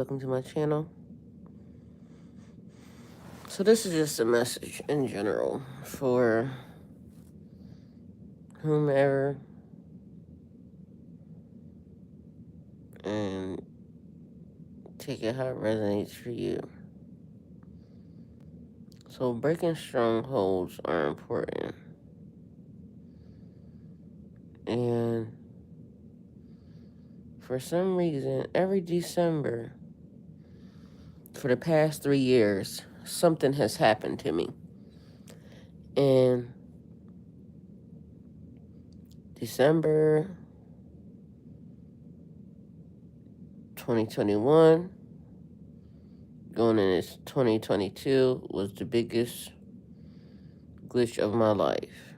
welcome to my channel. So this is just a message in general for whomever, and take it how it resonates for you. So breaking strongholds are important, and for some reason every December for the past 3 years something has happened to me. In December 2021, going into 2022, was the biggest glitch of my life.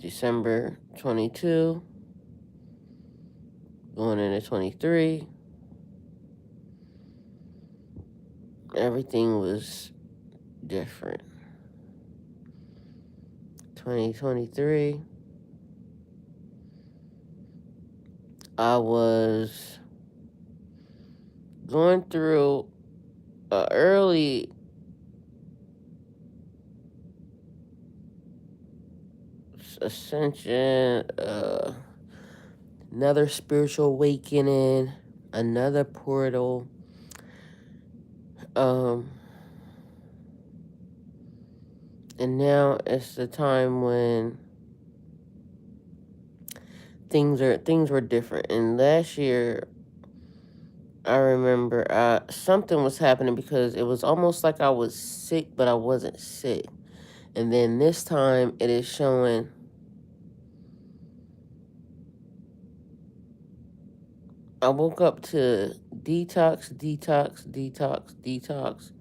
December 22, going into 23, everything was different. 2023, I was going through a early ascension, another spiritual awakening, another portal. And now it's the time when things were different. And last year, I remember something was happening because it was almost like I was sick, but I wasn't sick. And then this time, it is showing I woke up to detox, detox, detox, detox,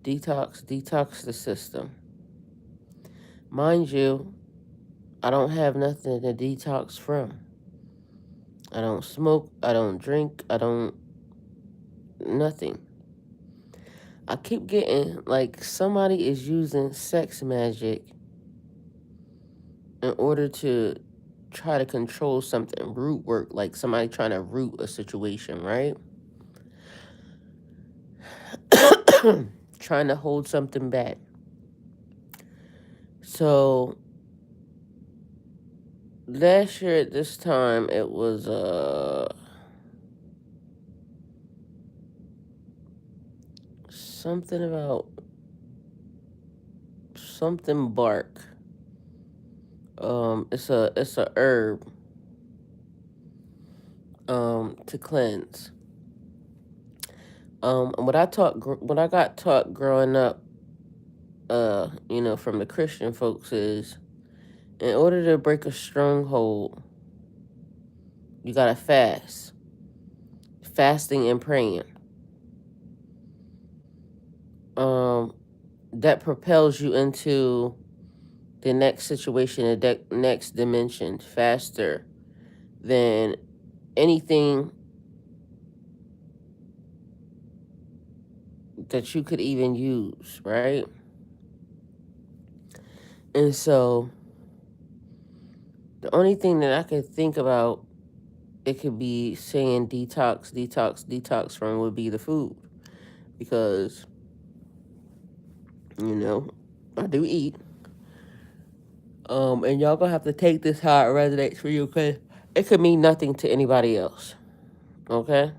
detox, detox the system. Mind you, I don't have nothing to detox from. I don't smoke, I don't drink, I don't nothing. I keep getting like somebody is using sex magic in order to try to control something, root work, like somebody trying to root a situation, right? Trying to hold something back. So last year at this time, it was something about something bark. It's a herb to cleanse. What I got taught growing up, from the Christian folks is, in order to break a stronghold, you gotta fast. Fasting and praying. That propels you into the next situation, the next dimension, faster than anything that you could even use, right? And so the only thing that I could think about it could be saying detox, detox, detox from would be the food. Because, you know, I do eat. And y'all gonna have to take this how it resonates for you, because it could mean nothing to anybody else. Okay?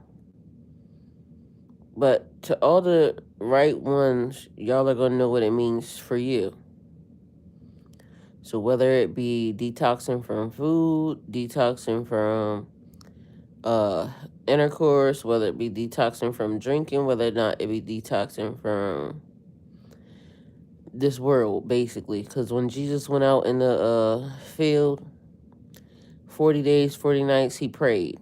But to all the right ones, y'all are gonna know what it means for you. So whether it be detoxing from food, detoxing from intercourse, whether it be detoxing from drinking, whether or not it be detoxing from this world, basically. Because when Jesus went out in the field, 40 days, 40 nights, he prayed.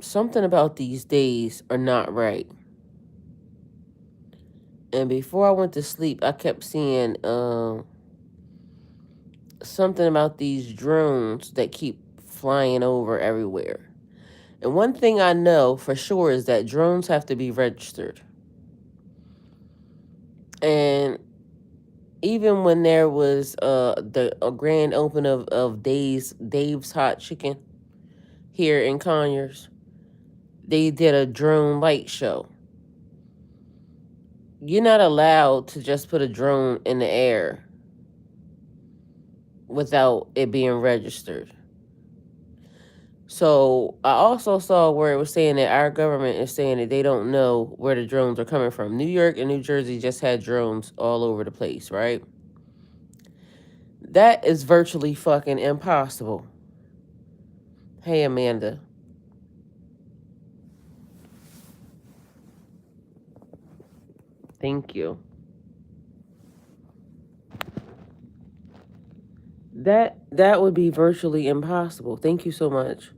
Something about these days are not right. And before I went to sleep, I kept seeing something about these drones that keep flying over everywhere. And one thing I know for sure is that drones have to be registered. And even when there was the grand open of Dave's Hot Chicken, here in Conyers. They did a drone light show. You're not allowed to just put a drone in the air without it being registered. So I also saw where it was saying that our government is saying that they don't know where the drones are coming from. New York and New Jersey just had drones all over the place, right? That is virtually fucking impossible. Hey, Amanda. Thank you. That would be virtually impossible. Thank you so much.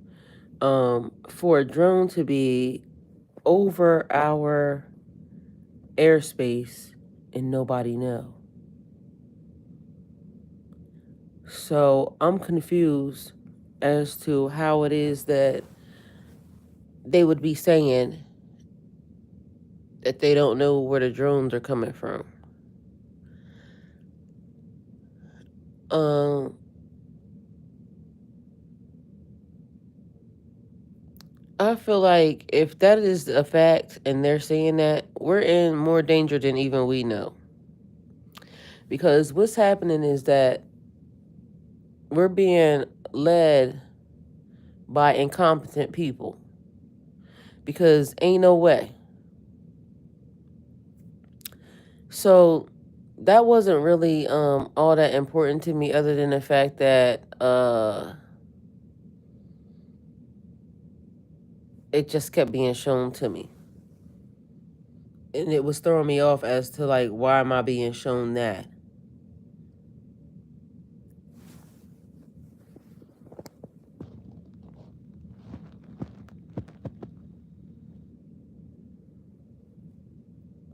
For a drone to be over our airspace and nobody know. So I'm confused as to how it is that they would be saying that they don't know where the drones are coming from. I feel like if that is a fact and they're saying that, we're in more danger than even we know. Because what's happening is that we're being led by incompetent people. Because ain't no way. So that wasn't really all that important to me, other than the fact that it just kept being shown to me. And it was throwing me off as to like, why am I being shown that?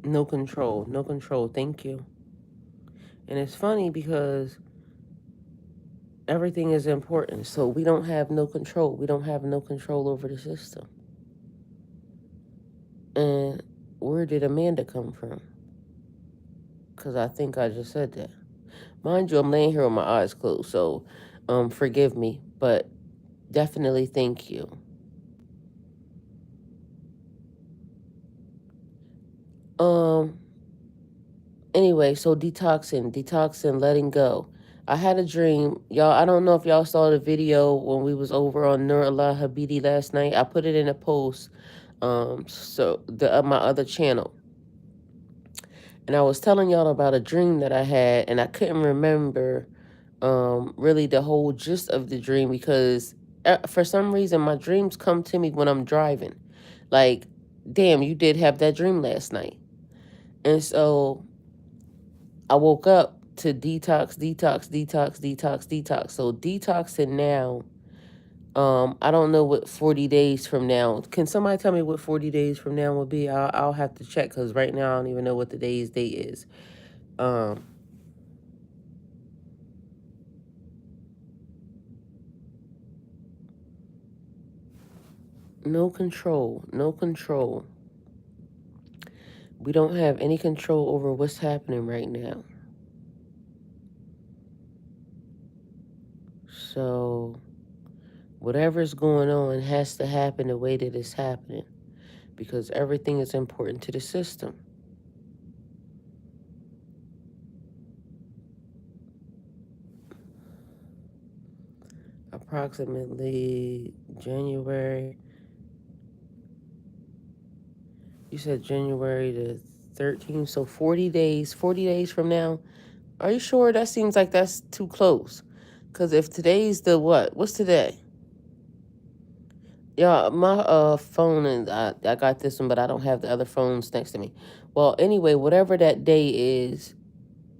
No control. No control. Thank you. And it's funny because everything is important. So we don't have no control. We don't have no control over the system. And where did Amanda come from? Because I think I just said that. Mind you, I'm laying here with my eyes closed. So forgive me. But definitely thank you. Anyway, so detoxing, letting go. I had a dream. Y'all, I don't know if y'all saw the video when we was over on Nur Allah Habidi last night. I put it in a post, so my other channel. And I was telling y'all about a dream that I had, and I couldn't remember really the whole gist of the dream because for some reason my dreams come to me when I'm driving. Like, damn, you did have that dream last night. And so I woke up to detox. So detoxing now, I don't know what 40 days from now. Can somebody tell me what 40 days from now will be? I'll have to check because right now I don't even know what today's date is. No control. No control. We don't have any control over what's happening right now. So whatever's going on has to happen the way that it's happening because everything is important to the system. Approximately January. You said January the 13th, so 40 days from now. Are you sure? That seems like that's too close. Because if today's the what? What's today? Yeah, my phone, and I got this one, but I don't have the other phones next to me. Well, anyway, whatever that day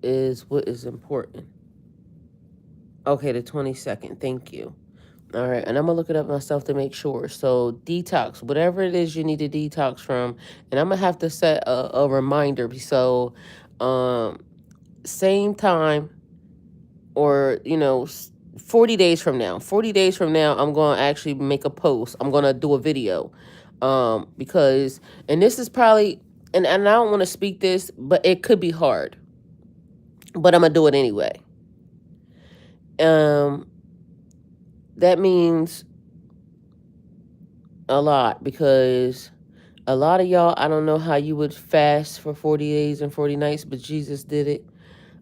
is what is important. Okay, the 22nd. Thank you. All right, and I'm going to look it up myself to make sure. So detox, whatever it is you need to detox from. And I'm going to have to set a reminder. So same time or, 40 days from now. 40 days from now, I'm going to actually make a post. I'm going to do a video because, and this is probably, and I don't want to speak this, but it could be hard. But I'm going to do it anyway. That means a lot, because a lot of y'all, I don't know how you would fast for 40 days and 40 nights, but Jesus did it.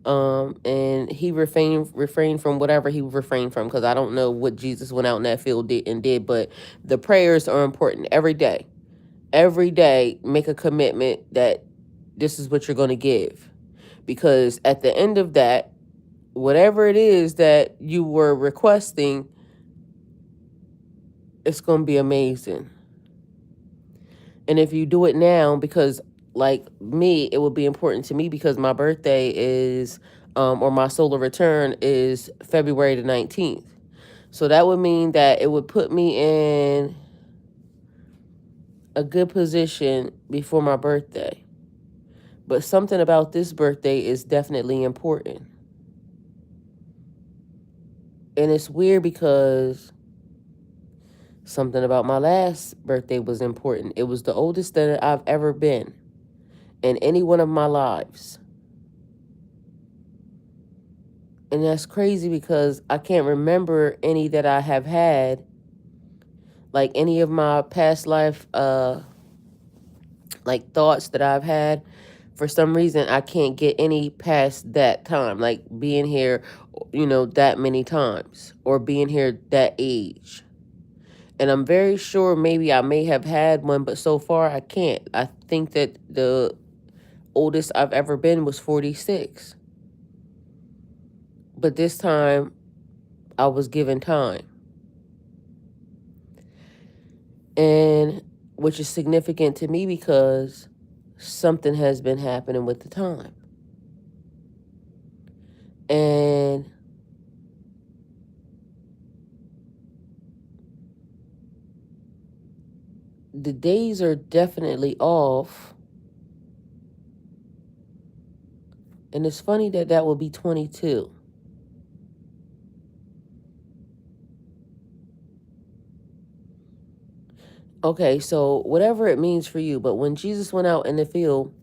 And he refrained from whatever he refrained from, because I don't know what Jesus went out in that field did, but the prayers are important every day. Every day, make a commitment that this is what you're going to give, because at the end of that, whatever it is that you were requesting, it's going to be amazing. And if you do it now, because like me, it would be important to me because my birthday is, or my solar return is February the 19th. So that would mean that it would put me in a good position before my birthday. But something about this birthday is definitely important. And it's weird because something about my last birthday was important. It was the oldest that I've ever been in any one of my lives. And that's crazy because I can't remember any that I have had, like any of my past life, like thoughts that I've had. For some reason, I can't get any past that time, like being here, that many times, or being here that age. And I'm very sure maybe I may have had one, but so far I can't. I think that the oldest I've ever been was 46. But this time, I was given time. And which is significant to me because something has been happening with the time. And the days are definitely off. And it's funny that that will be 22. Okay, so whatever it means for you, but when Jesus went out in the field,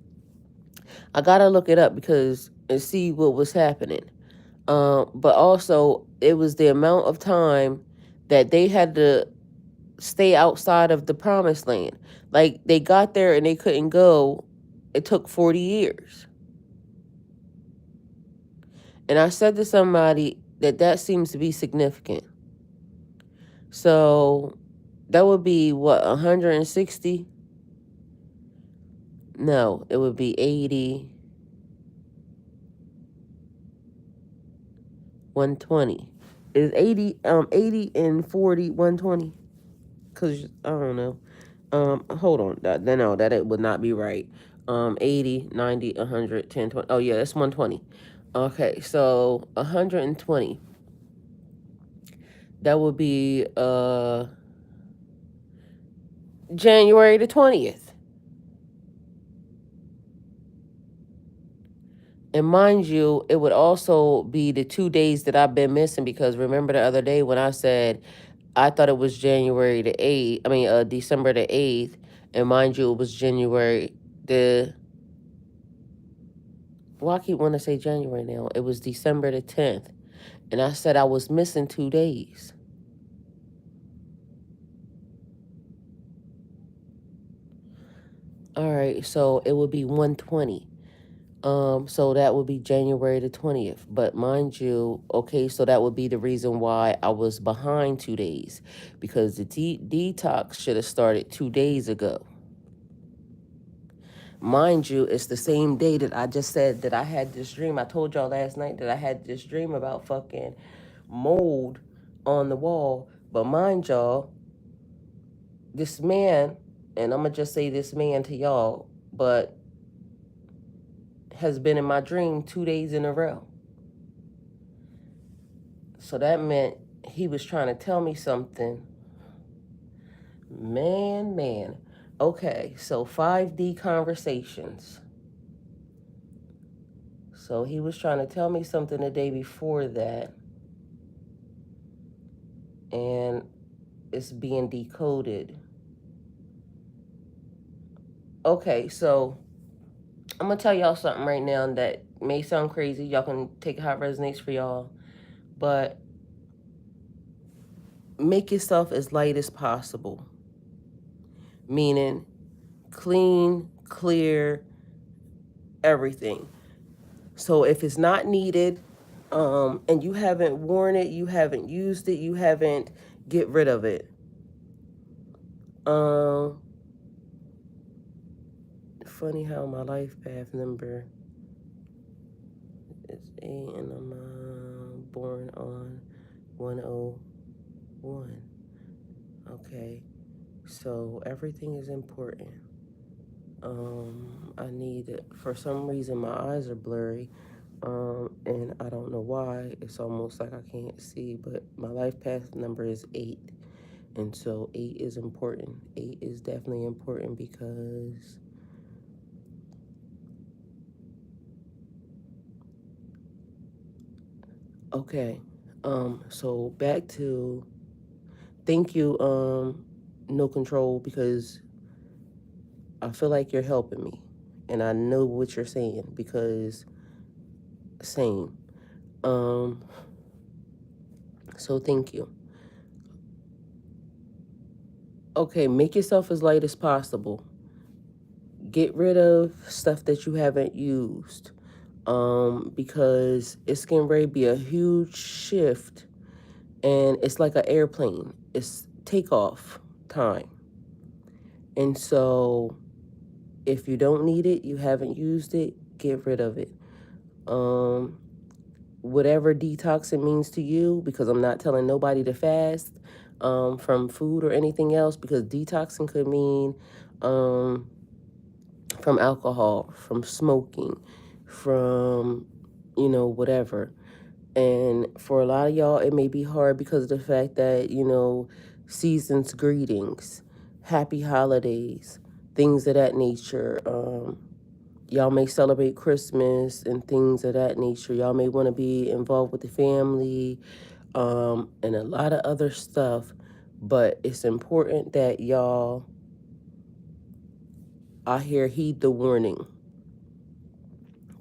I gotta look it up and see what was happening. But also, it was the amount of time that they had to stay outside of the promised land. Like, they got there and they couldn't go. It took 40 years. And I said to somebody that seems to be significant. So that would be what, 160? No, it would be 80, 120. Is 80 and 40 120? Cause I don't know. Hold on. No, that it would not be right. 80, 90, 100, 10, 20. Oh yeah, it's 120. Okay, so 120. That would be January the 20th. And mind you, it would also be the 2 days that I've been missing, because remember the other day when I said I thought it was January the 8th, December the 8th, and mind you, it was January the, well, I keep wanting to say January now. It was December the 10th. And I said I was missing 2 days. All right, so it would be 120. So that would be January the 20th. But mind you, okay, so that would be the reason why I was behind 2 days, because the detox should have started 2 days ago. Mind you, it's the same day that I just said that I had this dream. I told y'all last night that I had this dream about fucking mold on the wall. But mind y'all, this man, and I'm going to just say this man to y'all, but has been in my dream 2 days in a row. So that meant he was trying to tell me something. Man. Okay, so 5D conversations. So he was trying to tell me something the day before that. And it's being decoded. Okay, so I'm going to tell y'all something right now that may sound crazy. Y'all can take how it resonates for y'all. But make yourself as light as possible. meaning clean, clear, everything. So if it's not needed, and you haven't worn it, you haven't used it, you haven't, get rid of it. Funny how my life path number is 8 and I'm born on 101. Okay, so everything is important. I need it. For some reason my eyes are blurry, and I don't know why. It's almost like I can't see, but my life path number is 8. And so 8 is important. 8 is definitely important because okay. So back to thank you, no control, because I feel like you're helping me. And I know what you're saying because same. So thank you. Okay, make yourself as light as possible. Get rid of stuff that you haven't used. Because it's getting ready to be a huge shift, and it's like an airplane. It's takeoff time. And so if you don't need it, you haven't used it, get rid of it. Whatever detoxing means to you, because I'm not telling nobody to fast from food or anything else, because detoxing could mean from alcohol, from smoking, from, whatever. And for a lot of y'all, it may be hard because of the fact that, season's greetings, happy holidays, things of that nature. Y'all may celebrate Christmas and things of that nature. Y'all may want to be involved with the family, and a lot of other stuff. But it's important that y'all, I hear, heed the warning,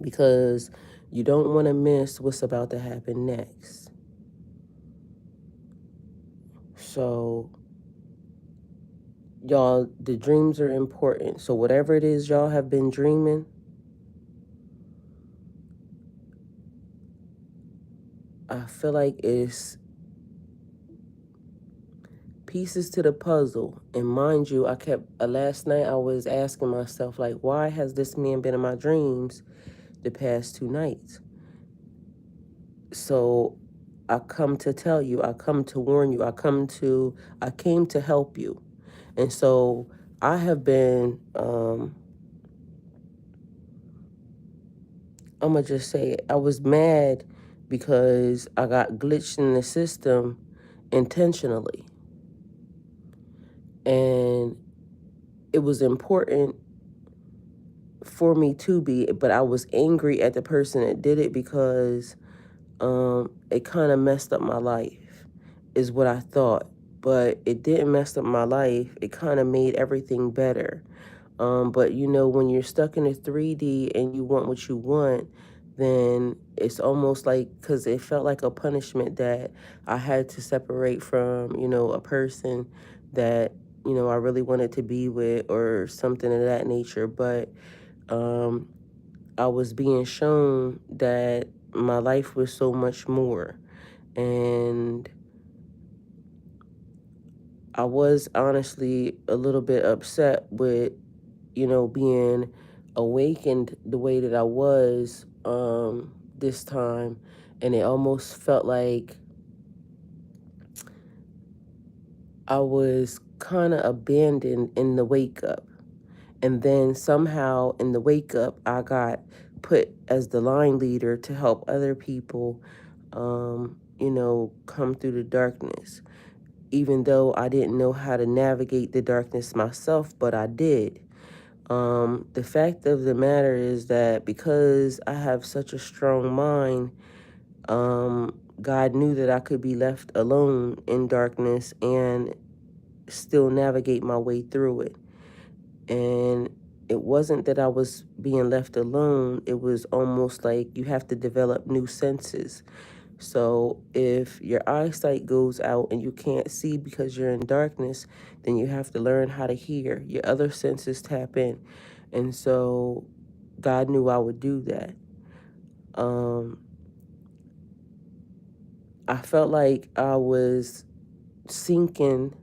because you don't want to miss what's about to happen next. So, y'all, the dreams are important. So whatever it is y'all have been dreaming, I feel like it's pieces to the puzzle. And mind you, last night I was asking myself, like, why has this man been in my dreams the past 2 nights? So I come to tell you, I come to warn you, I came to help you. And so I have been, I'm going to just say it, I was mad because I got glitched in the system intentionally. And it was important for me to be, but I was angry at the person that did it because it kind of messed up my life, is what I thought. But it didn't mess up my life. It kind of made everything better. But when you're stuck in a 3D and you want what you want, then it's almost like, because it felt like a punishment that I had to separate from, a person that, I really wanted to be with or something of that nature. But I was being shown that my life was so much more. And I was honestly a little bit upset with, being awakened the way that I was this time. And it almost felt like I was kind of abandoned in the wake up. And then somehow in the wake up, I got put as the line leader to help other people, come through the darkness. Even though I didn't know how to navigate the darkness myself, but I did. The fact of the matter is that because I have such a strong mind, God knew that I could be left alone in darkness and still navigate my way through it. And it wasn't that I was being left alone. It was almost like you have to develop new senses. So if your eyesight goes out and you can't see because you're in darkness, then you have to learn how to hear. Your other senses tap in. And so God knew I would do that. I felt like I was sinking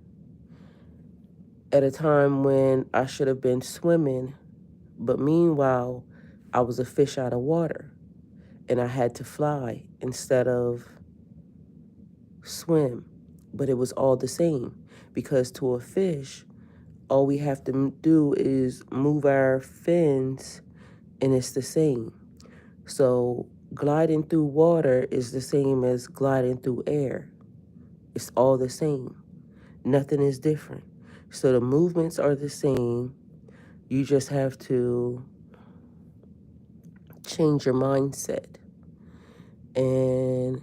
at a time when I should have been swimming, but meanwhile, I was a fish out of water and I had to fly instead of swim. But it was all the same, because to a fish, all we have to do is move our fins and it's the same. So gliding through water is the same as gliding through air. It's all the same. Nothing is different. So the movements are the same. You just have to change your mindset. And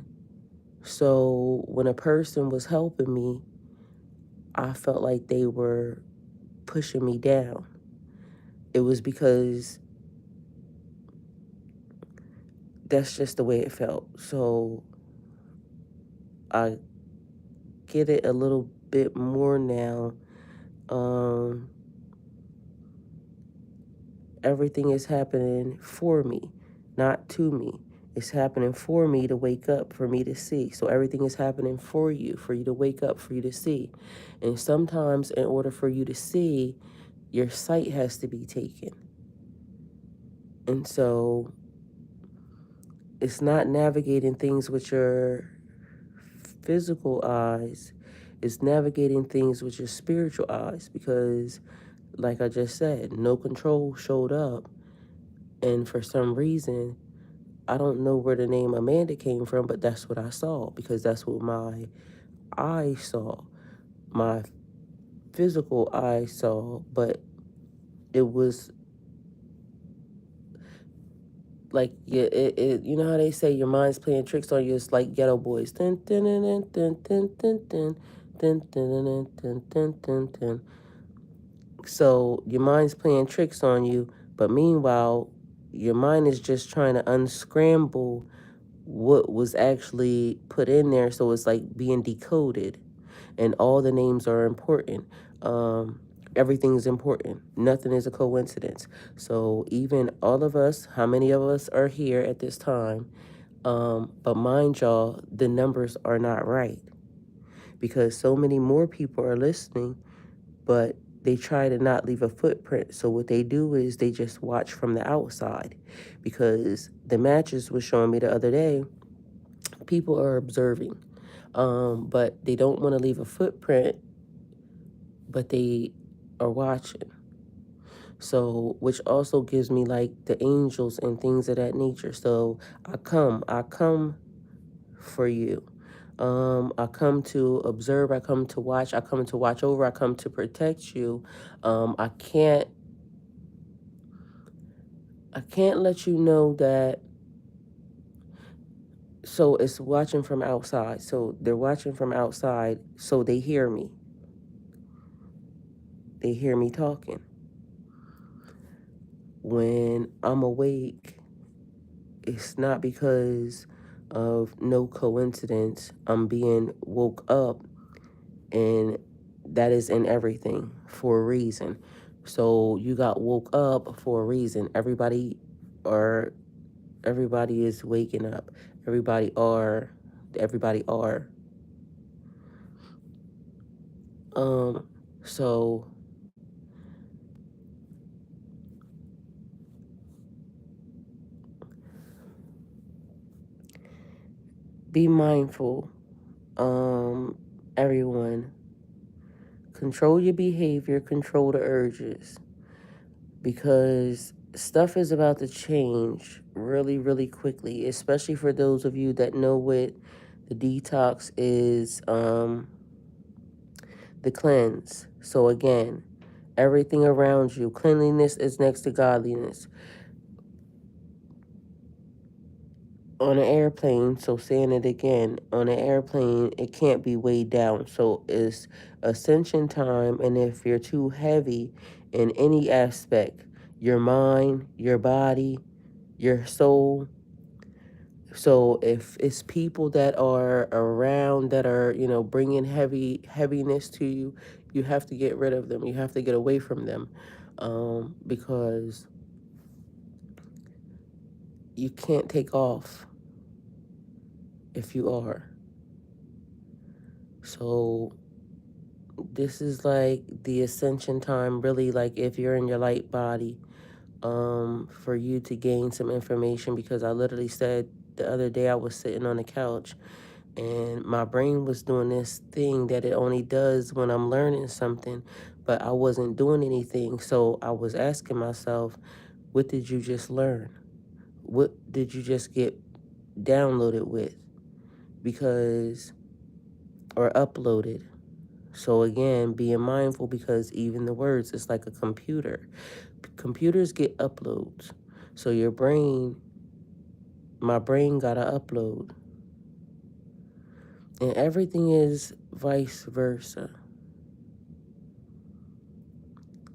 so when a person was helping me, I felt like they were pushing me down. It was because that's just the way it felt. So I get it a little bit more now. Everything is happening for me, not to me. It's happening for me to wake up, for me to see. So everything is happening for you to wake up, for you to see. And sometimes in order for you to see, your sight has to be taken. And so it's not navigating things with your physical eyes, it's navigating things with your spiritual eyes, because like I just said, no control showed up. And for some reason, I don't know where the name Amanda came from, but that's what I saw, because that's what my eyes saw. My physical eyes saw, but it was like, yeah, you know how they say your mind's playing tricks on you? It's like Ghetto Boys. Dun, dun, dun, dun, dun, dun, dun, dun, dun, dun, dun, dun, dun, dun. So your mind's playing tricks on you, but meanwhile, your mind is just trying to unscramble what was actually put in there. So it's like being decoded, and all the names are important. Everything's important. Nothing is a coincidence. So even all of us, how many of us are here at this time? But mind y'all, the numbers are not right, because so many more people are listening, but they try to not leave a footprint. So what they do is they just watch from the outside, because the matches was showing me the other day, people are observing, but they don't want to leave a footprint, but they are watching. So, which also gives me like the angels and things of that nature. So I come for you. I come to observe, I come to watch, I come to watch over, I come to protect you. I can't let you know that. So it's watching from outside. So they're watching from outside, so they hear me. They hear me talking. When I'm awake, it's not because of no coincidence. I'm being woke up, and that is in everything for a reason. So you got woke up for a reason. Everybody is waking up. Everybody are. So be mindful. Everyone, control your behavior, control the urges, because stuff is about to change really, really quickly, especially for those of you that know what the detox is, the cleanse. So again, everything around you, cleanliness is next to godliness. On an airplane, so saying it again, on an airplane, it can't be weighed down. So it's ascension time, and if you're too heavy in any aspect, your mind, your body, your soul, So if it's people that are around that are, bringing heaviness to you, you have to get rid of them. You have to get away from them, because you can't take off if you are. So this is like the ascension time, really, like if you're in your light body, for you to gain some information, because I literally said the other day I was sitting on the couch and my brain was doing this thing that it only does when I'm learning something, but I wasn't doing anything. So I was asking myself, what did you just learn? What did you just get downloaded with? Because, or uploaded. So again, being mindful, because even the words, it's like a computer. Computers get uploads. So my brain got to upload. And everything is vice versa.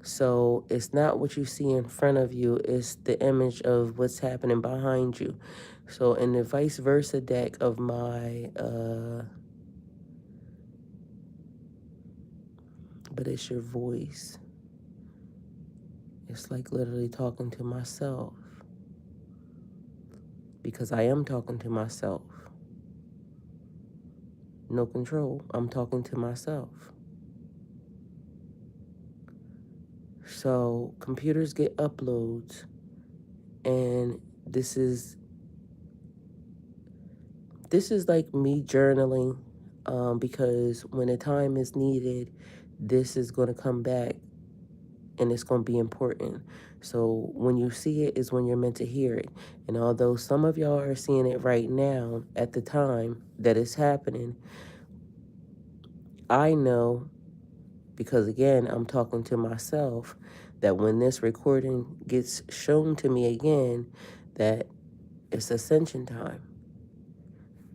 So it's not what you see in front of you, it's the image of what's happening behind you. So in the vice versa deck of my, but it's your voice. It's like literally talking to myself. Because I am talking to myself. No control. I'm talking to myself. So computers get uploads, and this is like me journaling, because when the time is needed, this is going to come back and it's going to be important. So when you see it is when you're meant to hear it. And although some of y'all are seeing it right now at the time that it's happening, I know, because again, I'm talking to myself, that when this recording gets shown to me again, that it's ascension time.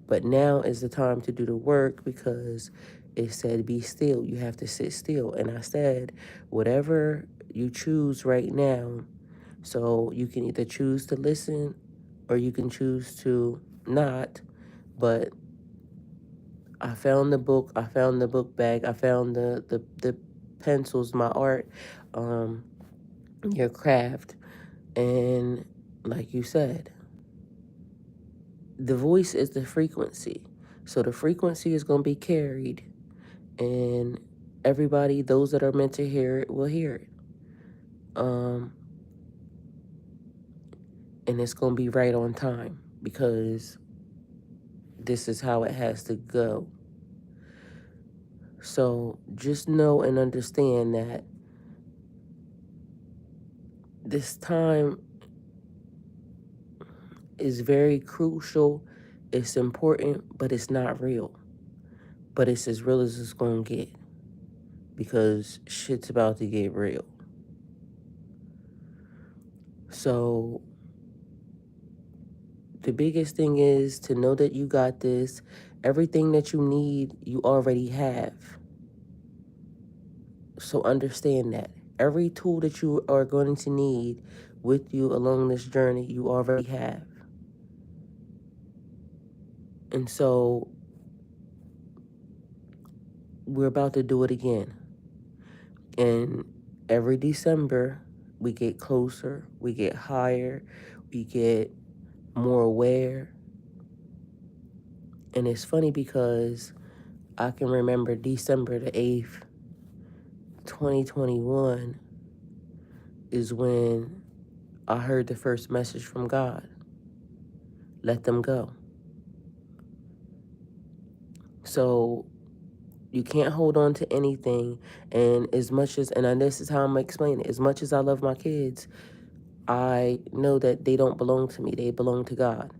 But now is the time to do the work, because it said be still. You have to sit still. And I said, whatever you choose right now, so you can either choose to listen or you can choose to not. But I found the book. I found the book bag. I found the pencils, my art, your craft. And like you said, the voice is the frequency. So the frequency is going to be carried, and everybody, those that are meant to hear it, will hear it. And it's going to be right on time, because this is how it has to go. So just know and understand that this time is very crucial. It's important, but it's not real. But it's as real as it's going to get, because shit's about to get real. So the biggest thing is to know that you got this. Everything that you need, you already have. So understand that. Every tool that you are going to need with you along this journey, you already have. And so we're about to do it again. And every December, we get closer, we get higher, we get more aware. And it's funny because I can remember December the 8th, 2021 is when I heard the first message from God. Let them go. So you can't hold on to anything. And as much as, and this is how I'm explaining it, as much as I love my kids, I know that they don't belong to me. They belong to God.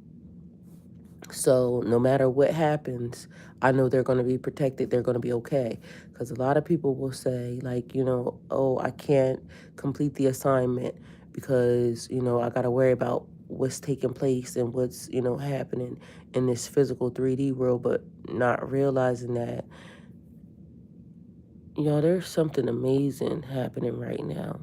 So no matter what happens, I know they're going to be protected. They're going to be okay. Because a lot of people will say, like, oh, I can't complete the assignment because, I got to worry about what's taking place and what's, happening in this physical 3D world, but not realizing that, there's something amazing happening right now.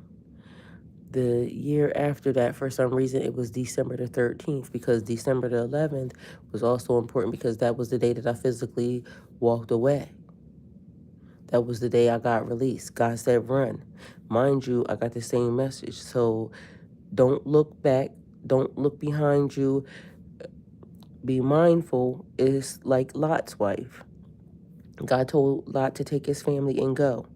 The year after that, for some reason, it was December the 13th, because December the 11th was also important because that was the day that I physically walked away. That was the day I got released. God said, run. Mind you, I got the same message. So don't look back. Don't look behind you. Be mindful. Is like Lot's wife. God told Lot to take his family and go.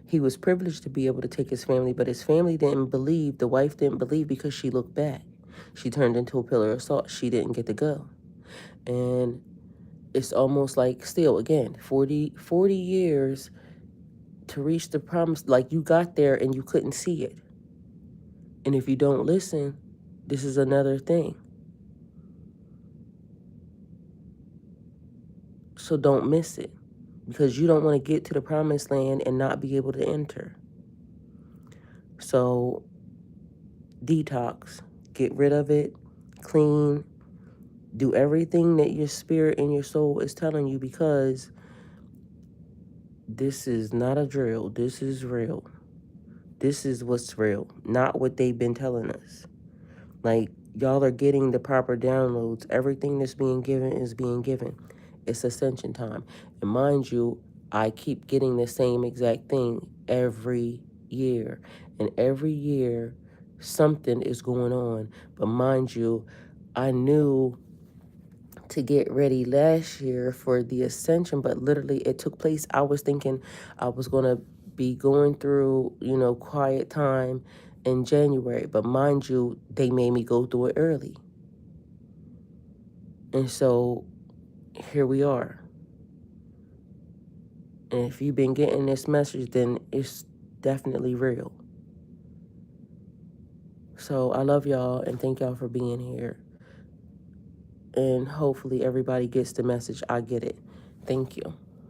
He was privileged to be able to take his family, but his family didn't believe. The wife didn't believe because she looked back. She turned into a pillar of salt. She didn't get to go. And it's almost like still, again, 40 years to reach the promise. Like, you got there and you couldn't see it. And if you don't listen, this is another thing. So don't miss it, because you don't want to get to the promised land and not be able to enter. So detox, get rid of it, clean, do everything that your spirit and your soul is telling you, because this is not a drill. This is real. This is what's real, not what they've been telling us. Like, y'all are getting the proper downloads. Everything that's being given is being given. It's ascension time. And mind you, I keep getting the same exact thing every year. And every year, something is going on. But mind you, I knew to get ready last year for the ascension, but literally it took place. I was thinking I was going to be going through, quiet time in January, but mind you, they made me go through it early. And so here we are. And if you've been getting this message, then it's definitely real. So I love y'all and thank y'all for being here. And hopefully everybody gets the message. I get it. Thank you.